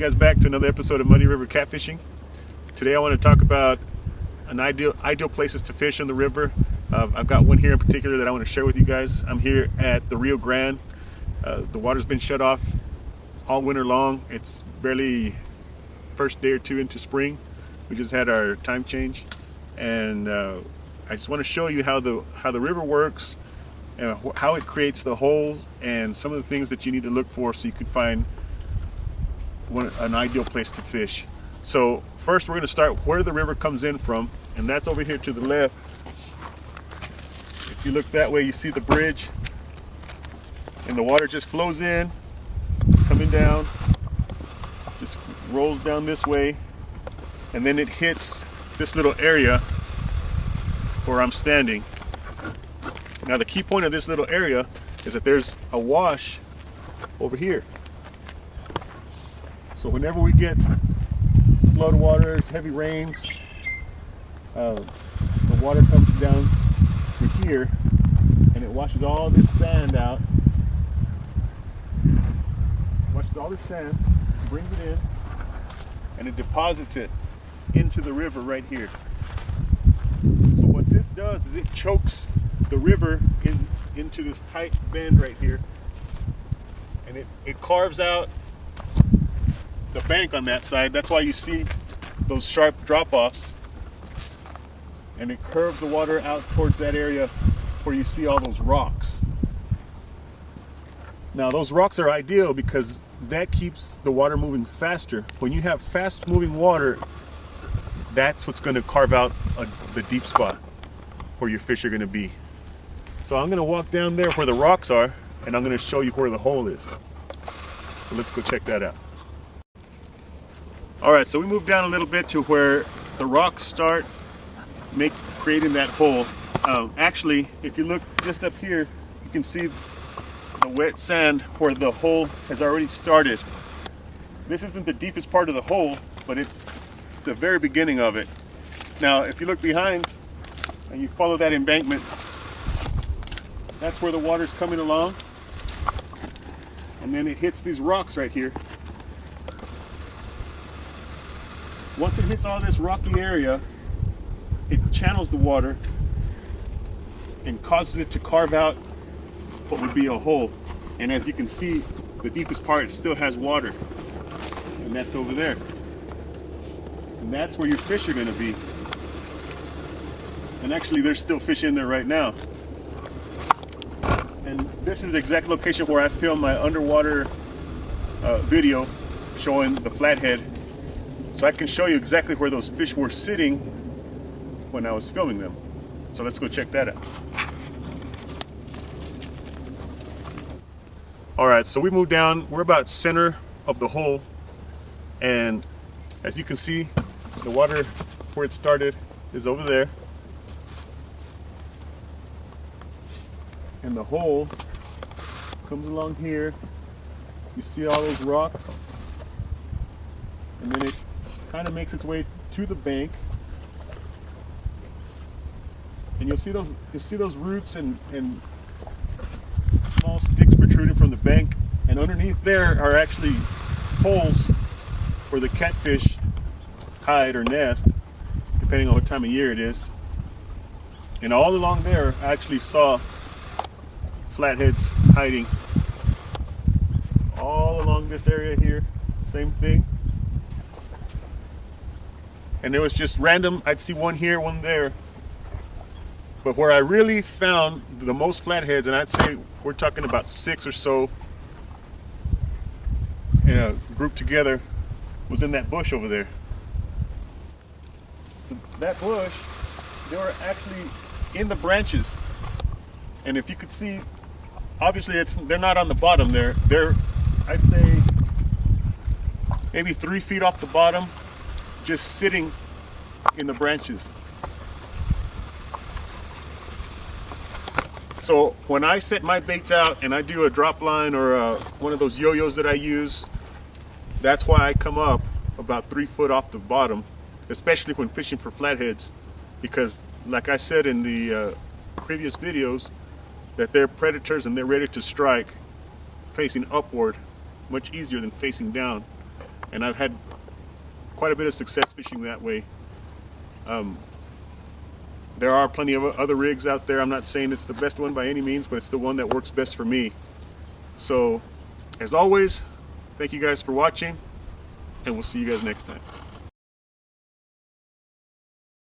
You guys back to another episode of Muddy River Catfishing. Today I want to talk about ideal places to fish on the river. I've got one here in particular that I want to share with you guys. I'm here at the Rio Grande. The water's been shut off all winter long. It's barely first day or two into spring. We just had our time change, and I just want to show you how the river works and how it creates the hole and some of the things that you need to look for so you can find an ideal place to fish. So first we're going to start where the river comes in from, and that's over here to the left. If you look that way, you see the bridge, and the water just flows in, coming down, just rolls down this way, and then it hits this little area where I'm standing. Now the key point of this little area is that there's a wash over here. So whenever we get flood waters, heavy rains, the water comes down through here and it washes all this sand out. Washes all this sand, brings it in, and it deposits it into the river right here. So what this does is it chokes the river into this tight bend right here, and it carves out the bank on that side. That's why you see those sharp drop-offs, and it curves the water out towards that area where you see all those rocks. Now those rocks are ideal because that keeps the water moving faster. When you have fast moving water, that's what's going to carve out the deep spot where your fish are going to be. So I'm going to walk down there where the rocks are, and I'm going to show you where the hole is. So let's go check that out. Alright, so we moved down a little bit to where the rocks start creating that hole. Actually, if you look just up here, you can see the wet sand where the hole has already started. This isn't the deepest part of the hole, but it's the very beginning of it. Now, if you look behind and you follow that embankment, that's where the water's coming along, and then it hits these rocks right here. Once it hits all this rocky area, it channels the water and causes it to carve out what would be a hole. And as you can see, the deepest part still has water, and that's over there. And that's where your fish are going to be. And actually, there's still fish in there right now. And this is the exact location where I filmed my underwater video showing the flathead. So I can show you exactly where those fish were sitting when I was filming them. So let's go check that out. Alright, so we moved down. We're about center of the hole. And as you can see, the water where it started is over there. And the hole comes along here. You see all those rocks, and then it kind of makes its way to the bank. And you'll see those roots and small sticks protruding from the bank. And underneath there are actually holes where the catfish hide or nest, depending on what time of year it is. And all along there, I actually saw flatheads hiding. All along this area here, same thing. And it was just random. I'd see one here, one there. But where I really found the most flatheads, and I'd say we're talking about 6 or so grouped together, was in that bush over there. That bush, they were actually in the branches. And if you could see, obviously they're not on the bottom there. They're, I'd say, maybe 3 feet off the bottom, just sitting in the branches. So when I set my baits out and I do a drop line or one of those yo-yos that I use, that's why I come up about 3 foot off the bottom, especially when fishing for flatheads, because like I said in the previous videos, that they're predators and they're ready to strike facing upward, much easier than facing down. and I've had quite a bit of success fishing that way. There are plenty of other rigs out there. I'm not saying it's the best one by any means, but it's the one that works best for me. So, as always, thank you guys for watching, and we'll see you guys next time.